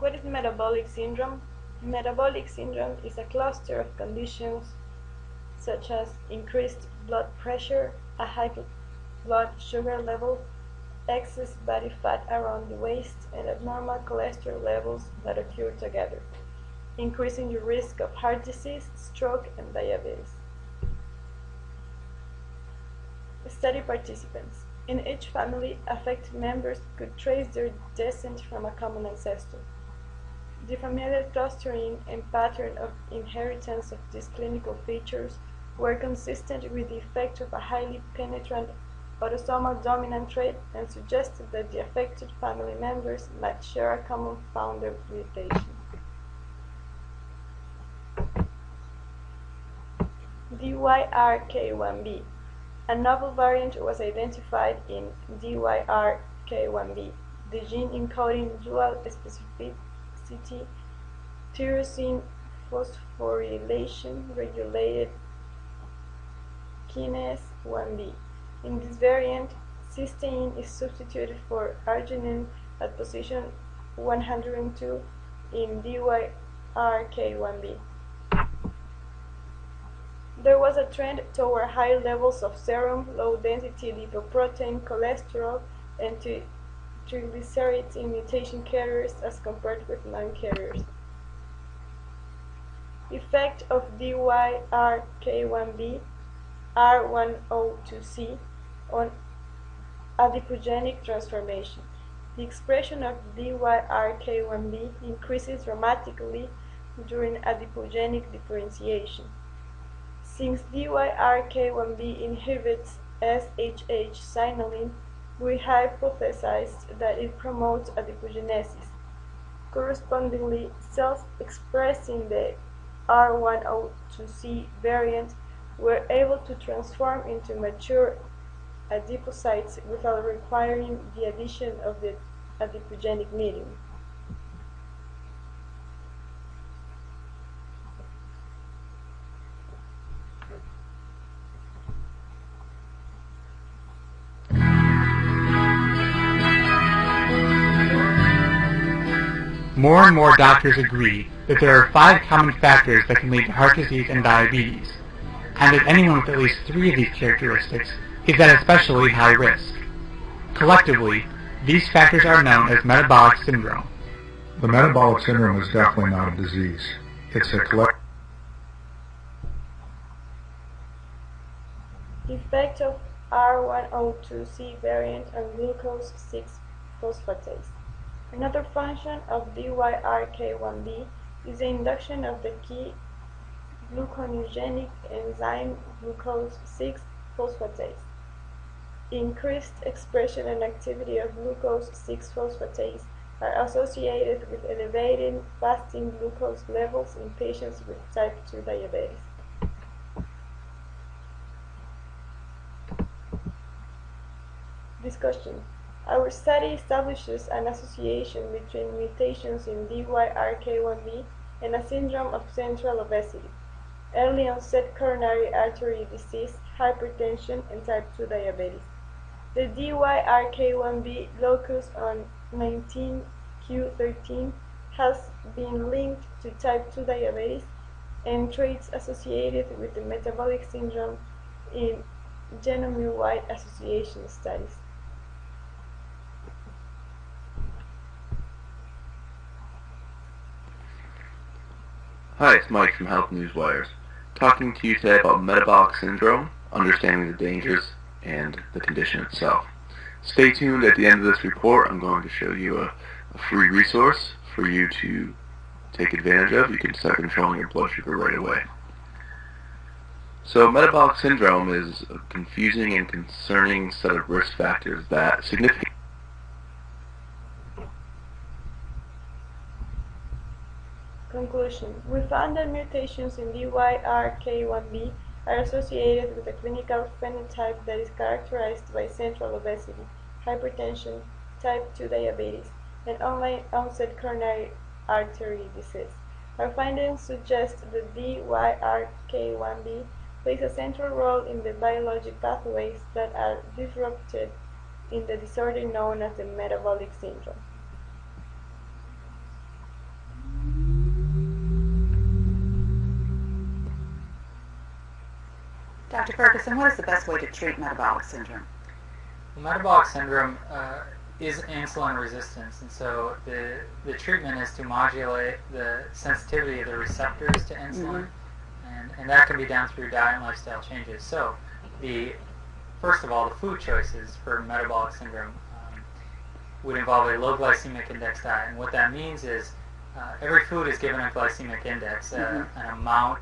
What is metabolic syndrome? Metabolic syndrome is a cluster of conditions such as increased blood pressure, a high blood sugar level, excess body fat around the waist, and abnormal cholesterol levels that occur together, increasing the risk of heart disease, stroke, and diabetes. Study participants. In each family, affected members could trace their descent from a common ancestor. The familial clustering and pattern of inheritance of these clinical features were consistent with the effect of a highly penetrant autosomal dominant trait and suggested that the affected family members might share a common founder mutation. DYRK1B. A novel variant was identified in DYRK1B, the gene encoding dual specificity tyrosine phosphorylation regulated kinase 1B. In this variant, cysteine is substituted for arginine at position 102 in DYRK1B. There was a trend toward high levels of serum, low-density lipoprotein, cholesterol, and triglycerides in mutation carriers as compared with non-carriers. Effect of DYRK1B R102C on adipogenic transformation. The expression of DYRK1B increases dramatically during adipogenic differentiation. Since DYRK1B inhibits SHH signaling, we hypothesized that it promotes adipogenesis. Correspondingly, cells expressing the R102C variant were able to transform into mature adipocytes without requiring the addition of the adipogenic medium. More and more doctors agree that there are 5 common factors that can lead to heart disease and diabetes, and that anyone with at least 3 of these characteristics is at especially high risk. Collectively, these factors are known as metabolic syndrome. The metabolic syndrome is definitely not a disease. It's a collective. Effect of R102C variant on glucose 6-phosphatase. Another function of DYRK1B is the induction of the key gluconeogenic enzyme glucose 6-phosphatase. Increased expression and activity of glucose 6-phosphatase are associated with elevated fasting glucose levels in patients with type 2 diabetes. Discussion. Our study establishes an association between mutations in DYRK1B and a syndrome of central obesity, early onset coronary artery disease, hypertension, and type 2 diabetes. The DYRK1B locus on 19q13 has been linked to type 2 diabetes and traits associated with the metabolic syndrome in genome-wide association studies. Hi, it's Mike from Health Newswires, talking to you today about metabolic syndrome, understanding the dangers, and the condition itself. Stay tuned. At the end of this report, I'm going to show you a free resource for you to take advantage of. You can start controlling your blood sugar right away. So metabolic syndrome is a confusing and concerning set of risk factors that significantly Conclusion. We found that mutations in DYRK1B are associated with a clinical phenotype that is characterized by central obesity, hypertension, type 2 diabetes, and onset coronary artery disease. Our findings suggest that DYRK1B plays a central role in the biologic pathways that are disrupted in the disorder known as the metabolic syndrome. Dr. Ferguson, what is the best way to treat metabolic syndrome? Well, metabolic syndrome is insulin resistance, and so the treatment is to modulate the sensitivity of the receptors to insulin, and that can be done through diet and lifestyle changes. So, first of all, the food choices for metabolic syndrome would involve a low glycemic index diet, and what that means is every food is given a glycemic index, an amount